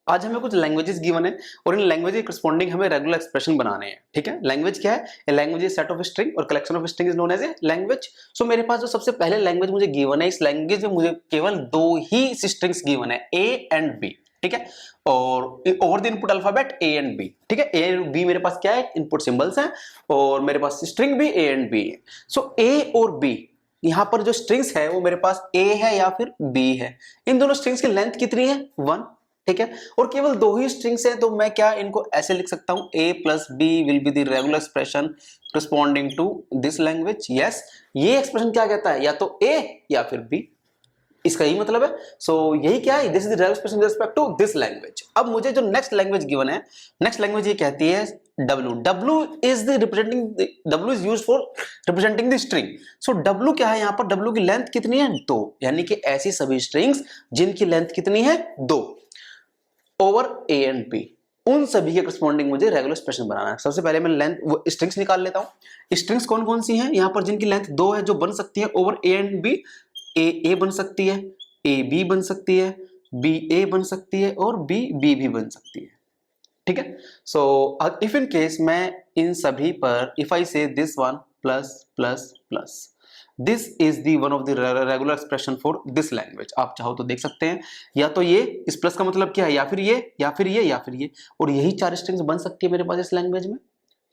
आज हमें कुछ लैंग्वेजेस गिवन है और इन लैंग्वेज के करस्पॉन्डिंग हमें रेगुलर एक्सप्रेशन बनाने हैं। ठीक है, लैंग्वेज क्या है? A language is set of string और collection of string is known as a language. So मेरे पास जो सबसे पहले लैंग्वेज मुझे गिवन है, इस लैंग्वेज में मुझे केवल दो ही स्ट्रिंग्स गिवन है, ए एंड बी। ठीक है, और over the input alphabet A and B. ठीक है, ए एंड बी मेरे पास क्या है? इनपुट सिंबल्स हैं और मेरे पास स्ट्रिंग भी ए एंड बी है। सो ए और बी, यहां पर जो स्ट्रिंग्स है वो मेरे पास ए है या फिर बी है। इन दोनों स्ट्रिंग्स की लेंथ कितनी है? 1। ठीक है, और केवल दो ही स्ट्रिंग्स हैं, तो मैं क्या इनको ऐसे लिख सकता हूं, a plus B will be the regular expression corresponding to this language. Yes, ये एक्सप्रेशन क्या कहता है? या तो a या फिर b, इसका यही मतलब है। सो यही क्या है? This is the regular expression with respect to this language. अब मुझे जो नेक्स्ट लैंग्वेज गिवन है, नेक्स्ट लैंग्वेज ये कहती है W। W is the representing, W is used for representing the string. So W क्या है? यहां पर W की लेंथ कितनी है? 2, यानी कि ऐसी सभी स्ट्रिंग्स जिनकी लेंथ कितनी है? 2 ओवर ए एंड बी, उन सभी के करस्पॉन्डिंग मुझे रेगुलर एक्सप्रेशन बनाना है। सबसे पहले मैं लेंथ वो स्ट्रिंग्स निकाल लेता हूं। स्ट्रिंग्स कौन कौन सी हैं यहां पर जिनकी लेंथ 2 है, जो बन सकती है ओवर ए एंड बी? ए बन सकती है, ए बी बन सकती है, बी ए बन सकती है और बी बी भी बन सकती है। ठीक है, सो इफ इन केस मैं इन सभी पर इफ आई से this one plus plus plus, this is the one of the regular expression for this language. आप चाहो तो देख सकते हैं, या तो ये, इस प्लस का मतलब क्या है? या फिर ये या फिर ये या फिर ये, और यही 4 स्ट्रिंग्स बन सकती है मेरे पास इस लैंग्वेज में।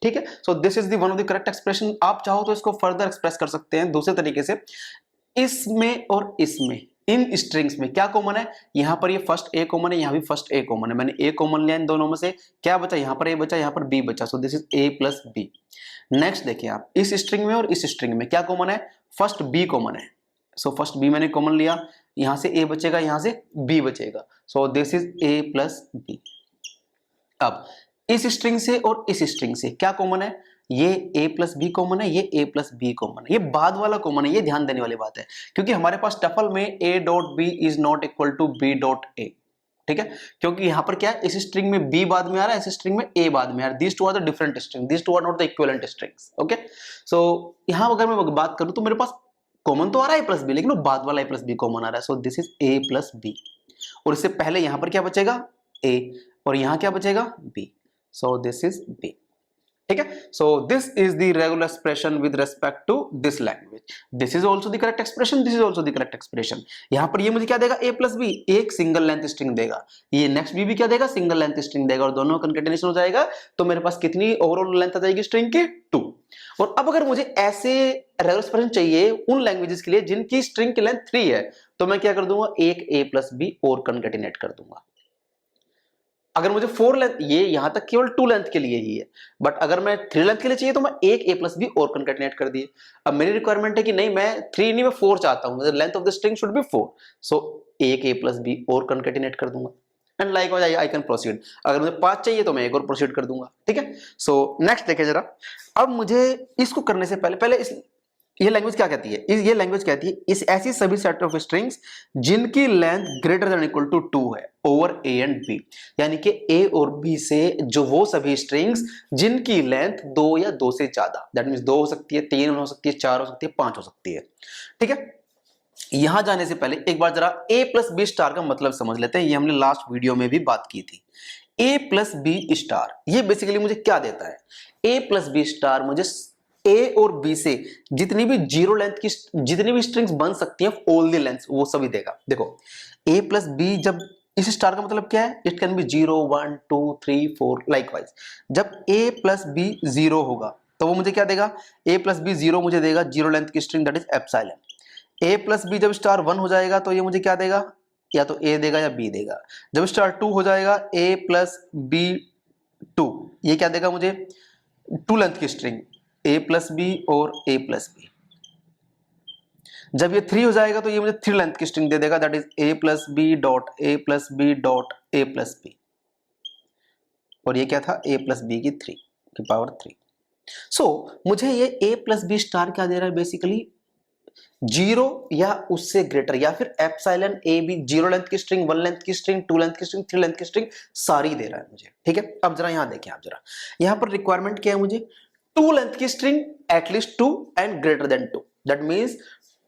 ठीक है, so this is the one of the correct expression. आप चाहो तो इसको फर्दर एक्सप्रेस कर सकते हैं दूसरे तरीके से, इसमें और इसमें, इन स्ट्रिंग्स में क्या कॉमन है? यहां पर ये फर्स्ट ए कॉमन है, यहां भी फर्स्ट ए कॉमन है। मैंने ए कॉमन लिया इन दोनों में से, क्या बचा? यहां पर ए बचा, यहां पर बी बचा। So this is A plus B. Next देखिए आप, इस स्ट्रिंग में और इस स्ट्रिंग में क्या कॉमन है? फर्स्ट बी कॉमन है। सो फर्स्ट बी मैंने कॉमन लिया, यहां से ए बचेगा, यहां से बी बचेगा। So this is A plus B. अब इस स्ट्रिंग से और इस स्ट्रिंग से क्या कॉमन है? ये a प्लस बी कॉमन है, ये a प्लस बी कॉमन है, ये बाद वाला कॉमन है। ये ध्यान देने वाली बात है, क्योंकि हमारे पास टफल में a dot B is not equal to b dot a। ठीक है, क्योंकि यहां पर क्या है? इस स्ट्रिंग में b बाद में आ रहा है, इस स्ट्रिंग में a बाद में आ रहा है। These two are the different string, these two are not the equivalent strings. Okay, so यहां अगर मैं बात करूं तो मेरे पास कॉमन तो आ रहा है a प्लस बी, लेकिन वो बाद वाला a प्लस बी कॉमन आ रहा है। So this is a plus B, और इससे पहले यहां पर क्या बचेगा? a, और यहां क्या बचेगा? b। So this is b। ठीक है, so this is the regular expression with respect to this language. This is also the correct expression, this is also the correct expression. यहां पर ये मुझे क्या देगा? a प्लस बी, एक single length string देगा। ये नेक्स्ट बी भी क्या देगा? सिंगल लेंथ स्ट्रिंग देगा, और दोनों कंकेटेनेशन हो जाएगा, तो मेरे पास कितनी ओवरऑल लेंथ आ जाएगी स्ट्रिंग की? 2। और अब अगर मुझे ऐसे रेगुलर एक्सप्रेशन चाहिए उन लैंग्वेजेस के लिए जिनकी स्ट्रिंग की लेंथ 3 है, तो मैं क्या कर दूंगा? एक a प्लस बी और कंकेटिनेट कर दूंगा। अगर मुझे 4 लेंथ, ये यहां तक केवल 2 लेंथ के लिए ही है, बट अगर मैं 3 लेंथ के लिए चाहिए तो मैं एक a प्लस बी और कंकेटिनेट कर दिए। अब मेरी रिक्वायरमेंट है कि नहीं, मैं 3 नहीं, मैं 4 चाहता हूं, length of the string should be 4। सो एक a प्लस बी और कंकेटिनेट कर दूंगा, and likewise I can proceed. अगर मुझे 5 चाहिए तो मैं एक और प्रोसीड कर दूंगा। ठीक है, सो नेक्स्ट देखिए जरा। अब मुझे इसको करने से पहले पहले इस ये लैंग्वेज क्या कहती है? ये लैंग्वेज कहती है इस ऐसी सभी सेट ऑफ स्ट्रिंग्स जिनकी length greater than equal to 2 है ओवर ए एंड बी, यानी कि ए और बी से जो वो सभी स्ट्रिंग्स जिनकी लेंथ 2 या 2 से ज्यादा, दैट मींस 2 हो सकती है, 3 हो सकती है, 4 हो सकती है, 5 हो सकती है। ठीक है, यहां जाने से पहले एक बार जरा a प्लस बी स्टार का मतलब समझ लेते हैं। ये हमने लास्ट वीडियो में भी बात की थी। a प्लस बी स्टार ये बेसिकली मुझे क्या देता है? a प्लस बी स्टार मुझे a और b से जितनी भी जीरो लेंथ की जितनी भी स्ट्रिंग्स बन सकती हैं ऑल द लेंथ्स, वो सभी देगा। देखो a प्लस बी, जब इस स्टार का मतलब क्या है? It can be 0 1 2 3 4 likewise. जब a प्लस बी 0 होगा तो वो मुझे क्या देगा? a प्लस बी 0 मुझे देगा जीरो लेंथ की string, that is epsilon. a plus B जब स्टार 1 हो जाएगा तो ये मुझे क्या देगा? या तो a देगा या b देगा। जब स्टार 2 हो जाएगा a प्लस बी 2, ये क्या देगा मुझे? 2 लेंथ की स्ट्रिंग a प्लस बी और a प्लस बी। जब ये 3 हो जाएगा तो ये मुझे 3 लेंथ की स्ट्रिंग दे देगा, that is a plus B dot a plus B dot a plus B. और ये क्या था? a प्लस बी की 3 की पावर 3। सो मुझे ये a प्लस बी स्टार क्या दे रहा है? बेसिकली 0 या उससे ग्रेटर, या फिर एप्सिलॉन ए बी, 0 लेंथ की स्ट्रिंग, 1 लेंथ की स्ट्रिंग, 2 लेंथ की स्ट्रिंग, 3 लेंथ की स्ट्रिंग, सारी दे रहा है मुझे। ठीक है, अब जरा यहां देखें आप जरा, यहां पर रिक्वायरमेंट क्या है मुझे? 2 लेंथ की string at least 2 and greater than 2, that means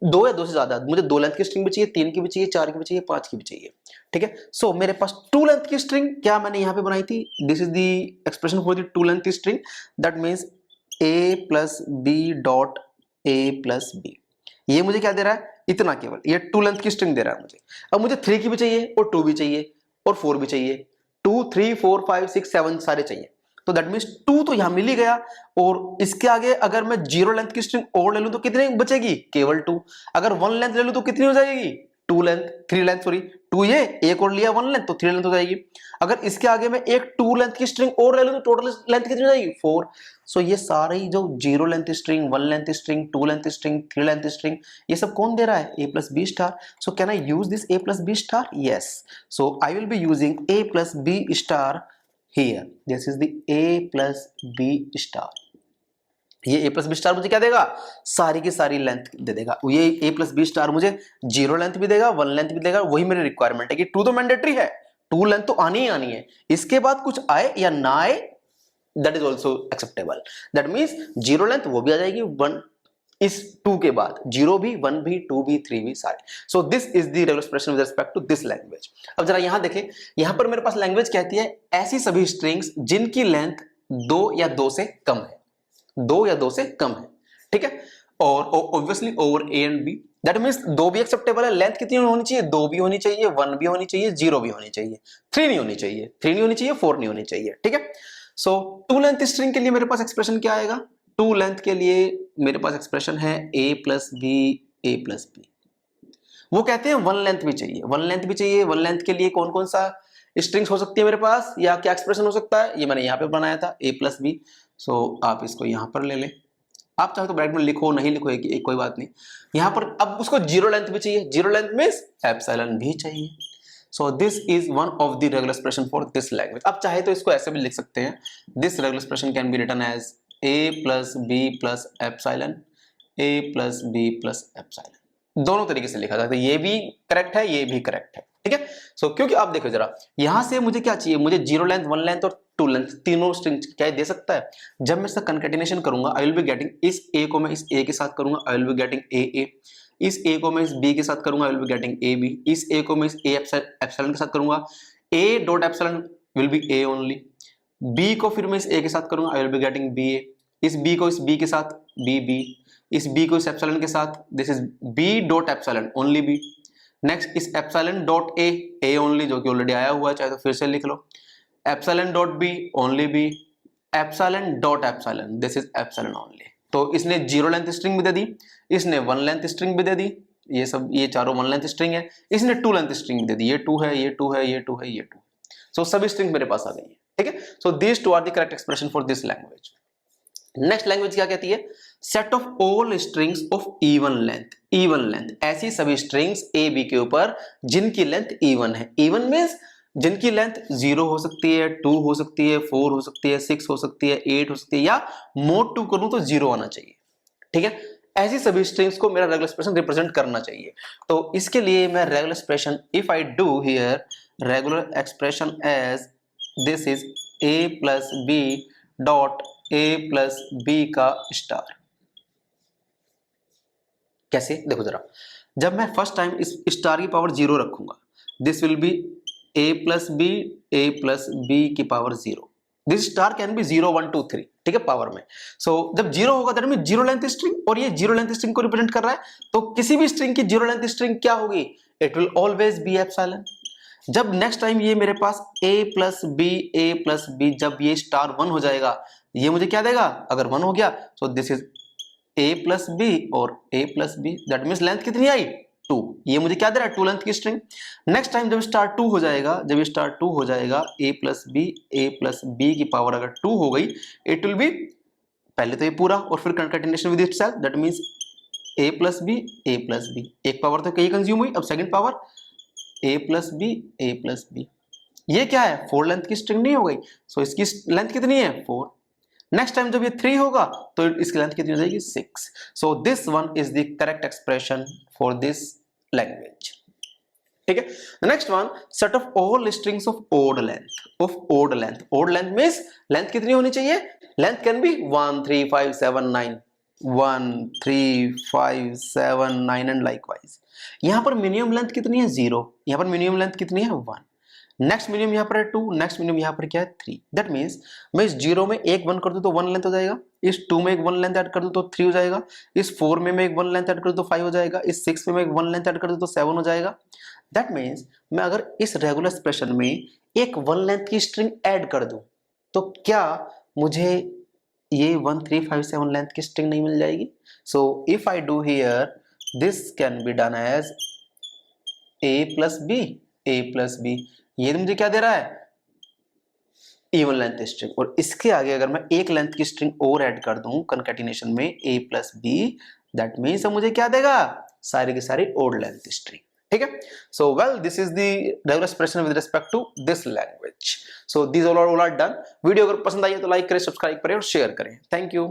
2 या 2 से ज्यादा, मुझे 2 लेंथ की स्ट्रिंग भी चाहिए, 3 की भी चाहिए, 4 की भी चाहिए, 5 की भी चाहिए, ठीक है। सो मेरे पास 2 लेंथ की स्ट्रिंग क्या मैंने यहां पे बनाई थी, this is the expression for the 2 length की string, that means a plus B dot a plus B. ये मुझे क्या दे रहा है, इतना केवल, ये 2 लेंथ की स्ट्रिंग दे रहा है मुझे। अब मुझे 3 की भी चाहिए और 2 भी चाहिए और 4 भी चाहिए, 2 3 4 5 6 7 सारे चाहिए, तो दैट मींस 2 तो यहां मिल ही गया, और इसके आगे अगर मैं 0 लेंथ की स्ट्रिंग और ले लूं तो कितनी बचेगी, केवल 2। अगर 1 लेंथ ले लूं तो कितनी हो जाएगी, 2 लेंथ 3 लेंथ सॉरी, 2 ये एक और लिया 1 लेंथ तो 3 लेंथ हो जाएगी। अगर इसके आगे मैं एक 2 लेंथ की स्ट्रिंग और ले लूं तो टोटल लेंथ कितनी हो जाएगी, 4। सो ये सारी जो 0 length string, 1 length string, 2 length string, 3 length string, ये सब कौन दे रहा है, a plus B star. So can I use this a plus B star, yes. So I will be using a plus B star here, this is the a plus b star। ये a plus B star मुझे क्या देगा, सारी की सारी length दे देगा। ये a plus B star मुझे 0 लेंथ भी देगा, 1 लेंथ भी देगा, वही मेरी रिक्वायरमेंट है कि 2 तो मैंडेटरी है, 2 लेंथ तो आनी ही आनी है, इसके बाद कुछ आए या ना आए that is also acceptable. That means 0 length वो भी आ जाएगी 1 इस 2 के बाद, 0 भी, 1 भी, 2 भी, 3 भी सारे। So this is the regular expression with respect to this language. अब जरा यहां देखें, यहां पर मेरे पास लैंग्वेज कहती है ऐसी सभी स्ट्रिंग्स जिनकी लेंथ 2 या 2 से कम है, 2 या 2 से कम है, ठीक है। और obviously over A and B, that means 2 भी एक्सेप्टेबल है, लेंथ कितनी होनी चाहिए, 2 भी होनी चाहिए, 1 भी होनी चाहिए, 0 भी होनी चाहिए, 3 नहीं होनी चाहिए, 3 नहीं होनी चाहिए, 4 नहीं होनी चाहिए, ठीक है। सो 2 लेंथ स्ट्रिंग के लिए मेरे पास एक्सप्रेशन क्या आएगा, 2 लेंथ के लिए मेरे पास एक्सप्रेशन है a plus B, A plus B. वो कहते हैं 1 लेंथ भी चाहिए, 1 लेंथ भी चाहिए, 1 लेंथ के लिए कौन कौन सा स्ट्रिंग्स हो सकती है मेरे पास, या क्या एक्सप्रेशन हो सकता है, ये मैंने यहाँ पे बनाया था a प्लस बी। सो आप इसको यहाँ पर ले लें, आप चाहे तो ब्रैकेट में लिखो, नहीं लिखो एक कोई बात नहीं। यहाँ पर अब उसको 0 लेंथ भी चाहिए, 0 लेंथ मींस एप्सिलॉन भी चाहिए। So this is one of the regular expression for this language. अब चाहे तो इसको ऐसे भी लिख सकते हैं, this regular expression can be written as a plus B plus epsilon, a plus B plus epsilon, दोनों तरीके से लिखा जाता है, ये भी करेक्ट है, ये भी करेक्ट है, ठीक है। सो क्योंकि आप देखो जरा, यहां से मुझे क्या चाहिए, मुझे 0 लेंथ, 1 लेंथ और 2 लेंथ, तीनों स्ट्रिंग क्या दे सकता है। जब मैं इसका कंकैटिनेशन करूंगा, आई विल बी गेटिंग, इस a को मैं इस a के साथ करूंगा, आई विल बी गेटिंग a, इस a को मैं इस b के साथ करूंगा, आई विल बी गेटिंग ab, इस a को मैं इस a एप्सिलॉन के साथ करूंगा, a dot epsilon will be a only, b को फिर मैं इस a के साथ करूंगा, आई विल बी गेटिंग ba, इस b को इस b के साथ bb, इस b को इस एप्सिलॉन के साथ, this is b dot epsilon only b। Next इस एप्सिलॉन डॉट a ओनली, जो कि ऑलरेडी आया हुआ है, चाहे तो फिर से लिख लो, epsilon dot b only b, epsilon dot epsilon, this is epsilon only. तो इसने 0 लेंथ स्ट्रिंग भी दे दी, इसने 1 लेंथ स्ट्रिंग भी दे दी, ये सब ये चारों 1 लेंथ स्ट्रिंग है, इसने 2 लेंथ स्ट्रिंग भी दे दी, ये 2 है, ये 2 है, ये 2 है, ये 2। सो सभी स्ट्रिंग मेरे पास आ गई है, ठीक है। So this 2 are the correct expression for this language. Next language क्या कहती है, set of all strings of even length, even length, ऐसी सभी स्ट्रिंग्स ए बी के ऊपर जिनकी लेंथ इवन है। इवन मींस जिनकी लेंथ 0 हो सकती है, 2 हो सकती है, 4 हो सकती है, 6 हो सकती है, 8 हो सकती है, या मोड 2 करूं तो 0 आना चाहिए, ठीक है। ऐसी सभी स्ट्रिंग्स को मेरा रेगुलर एक्सप्रेशन रिप्रेजेंट करना चाहिए। तो इसके लिए मैं regular expression, if I do here regular expression as this is a plus B dot a plus B का स्टार, कैसे देखो जरा, जब मैं फर्स्ट टाइम इस स्टार की पावर 0 रखूंगा, this will be a plus B, a plus B की power 0, this star can be 0 1 2 3, ठीक है, पावर में। सो जब 0 होगा दैट मीन 0 लेंथ स्ट्रिंग, और ये 0 लेंथ स्ट्रिंग को रिप्रेजेंट कर रहा है, तो किसी भी स्ट्रिंग की 0 लेंथ स्ट्रिंग क्या होगी, it will always be epsilon. जब नेक्स्ट टाइम ये मेरे पास a प्लस बी, जब ये स्टार 1 हो जाएगा, ये मुझे क्या देगा, अगर 1 हो गया so this is a plus B और a plus B, that means length कितनी आई, 2, ये मुझे क्या दे रहा है, 2 लेंथ की स्ट्रिंग। नेक्स्ट टाइम जब स्टार 2 हो जाएगा, जब ये स्टार 2 हो जाएगा, a प्लस बी की पावर अगर 2 हो गई, इट विल बी, पहले तो ये पूरा और फिर concatenation with itself, that means a plus B, एक पावर तो कहीं कंज्यूम हुई, अब second power a plus B, ये क्या है, 4 लेंथ की स्ट्रिंग नहीं हो गई, सो इसकी लेंथ कितनी है, 4। नेक्स्ट टाइम जब ये 3 होगा तो इसकी लेंथ कितनी हो जाएगी, 6। So this one is the correct expression for this language, ठीक है। Next one, set of all strings of odd length, odd length means length कितनी होनी चाहिए, length can be 1 3 5 7 9, 1 3 5 7 9 and likewise. यहाँ पर मिनिमम लेंथ कितनी है 0, यहाँ पर मिनिमम लेंथ कितनी है 1, नेक्स्ट मिनिमम यहाँ पर है 2, नेक्स्ट मिनिमम यहाँ पर क्या है 3। दैट मीन्स मैं इस 0 में एक 1 कर दूं तो 1 लेंथ हो जाएगा, इस 2 में एक 1 लेंथ ऐड कर दूं तो 3 हो जाएगा, इस 4 में मैं एक 1 लेंथ ऐड कर दूं तो 5 हो जाएगा, इस 6 में मैं एक 1 लेंथ ऐड कर दूं तो 7 हो जाएगा। दैट मीन्स मैं अगर इस रेगुलर एक्सप्रेशन में एक 1 लेंथ की स्ट्रिंग ऐड कर दूं तो क्या मुझे ये 1 3 5 7 लेंथ की स्ट्रिंग नहीं मिल जाएगी? So if I do here this can be done as a plus B. ये तो मुझे क्या दे रहा है इवन लेंथ स्ट्रिंग, और इसके आगे अगर मैं एक लेंथ की स्ट्रिंग और ऐड कर दूं कंकैटिनेशन में a plus B, that means मुझे क्या देगा सारी की सारी ओड लेंथ स्ट्रिंग। ठीक है, so well this is the regular expression with respect to this language. So this all are done. Video अगर पसंद आई है तो लाइक करें, सब्सक्राइब करें और शेयर करें। Thank you.